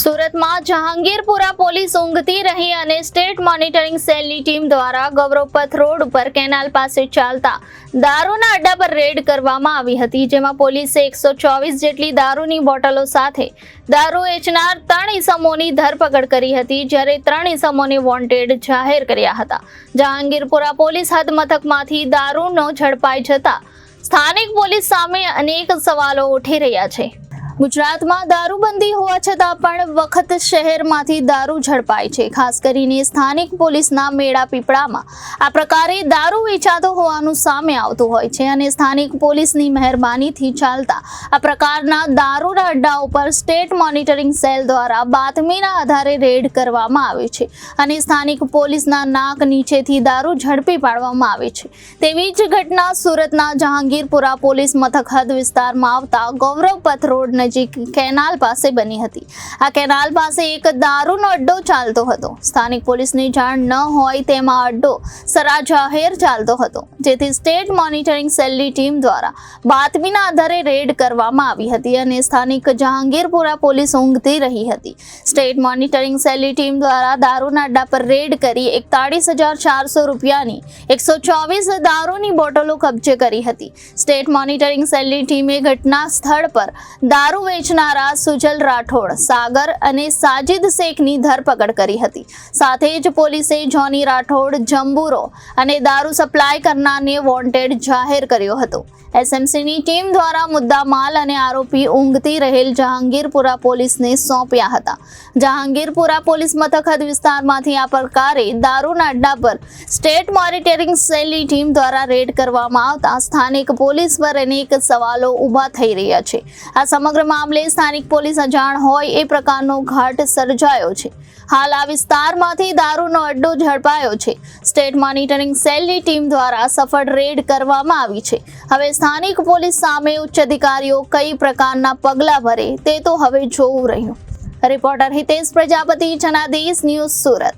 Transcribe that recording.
સુરતમાં જહાંગીરપુરા પોલીસ ઊંઘતી રહી અને સ્ટેટ મોનિટરિંગ સેલની ટીમ દ્વારા ગૌરવપથ રોડ ઉપર કેનાલ પાસે ચાલતા દારૂના અડ્ડા પર રેડ કરવામાં આવી હતી, જેમાં પોલીસે 124 જેટલી દારૂની બોટલો સાથે દારૂ વેચનાર 3 ઇસમોની ધરપકડ કરી હતી, જ્યારે 3 ઇસમોને વોન્ટેડ જાહેર કર્યા હતા। જહાંગીરપુરા પોલીસ હદ મથકમાંથી દારૂનો ઝડપાઈ જતા સ્થાનિક પોલીસ સામે અનેક સવાલો ઉઠી રહ્યા છે। ગુજરાતમાં દારૂબંધી હોવા છતાં પણ વખત શહેરમાંથી દારૂ ઝડપાય છે। ખાસ કરીને સ્થાનિક પોલીસના મેળા પીપળામાં આ પ્રકારે દારૂ વેચાતો હોવાનું સામે આવતું હોય છે અને સ્થાનિક પોલીસની મહેરબાનીથી ચાલતા આ પ્રકારના દારૂના અડ્ડા ઉપર સ્ટેટ મોનિટરિંગ સેલ દ્વારા બાતમીના આધારે રેડ કરવામાં આવે છે અને સ્થાનિક પોલીસના નાક નીચેથી દારૂ ઝડપી પાડવામાં આવે છે। તેવી જ ઘટના સુરતના જહાંગીરપુરા પોલીસ મથક હદ વિસ્તારમાં આવતા ગૌરવપથ રોડ નજીક કેનાલ પાસે બની હતી। આ કેનાલ પાસે એક દારૂનો અડ્ડો ચાલતો હતો। સ્થાનિક પોલીસની જાણ ન હોય તેમાં અડ્ડો સરાજાહેર ચાલતો હતો, જેથી સ્ટેટ મોનિટરિંગ સેલની ટીમ દ્વારા બાતમીના આધારે રેડ કરવામાં આવી હતી અને સ્થાનિક જહાંગીરપુરા પોલીસ ઊંઘતી રહી હતી। સ્ટેટ મોનિટરિંગ સેલની ટીમ દ્વારા દારૂના અડ્ડા પર રેડ કરી 41,400 રૂપિયાની 124 દારૂની બોટલો કબજે કરી હતી। સ્ટેટ મોનિટરિંગ સેલની ટીમે ઘટના સ્થળ પર દારૂ વેચનારા સુજલ રાઠોડ, સાગર અને સાજિદ શેખની ધરપકડ કરી હતી। સાથે જ પોલીસે જોની રાઠોડ, જંબુરો અને દારૂ સપ્લાય કરનારને વોન્ટેડ જાહેર કર્યો હતો। એસએમસીની ટીમ દ્વારા મુદ્દામાલ અને આરોપી ઊંઘતી રહેલ જહાંગીરપુરા પોલીસને સોંપ્યા હતા। જહાંગીરપુરા પોલીસ મથક હદ વિસ્તારમાંથી આ પ્રકારે દારૂના અડ્ડા પર સ્ટેટ મોનિટરિંગ સેલની ટીમ દ્વારા રેડ કરવામાં આવતા સ્થાનિક પોલીસ પર અનેક સવાલો ઊભા થઈ રહ્યા છે। આ સમગ્ર મામલે સ્થાનિક પોલીસ અજાણ હોય એ પ્રકારનો ઘાટ સર્જાયો છે। હાલ આ વિસ્તારમાંથી દારૂનો અડ્ડો ઝડપાયો છે। સ્ટેટ મોનિટરિંગ સેલની ટીમ દ્વારા સફળ રેડ કરવામાં આવી છે। હવે સ્થાનિક પોલીસ સામે ઉચ્ચ અધિકારીઓ કઈ પ્રકારના પગલાં ભરે તે તો હવે જોવું રહ્યું। Reporter Hitesh Prajapati, Janadesh news, Surat.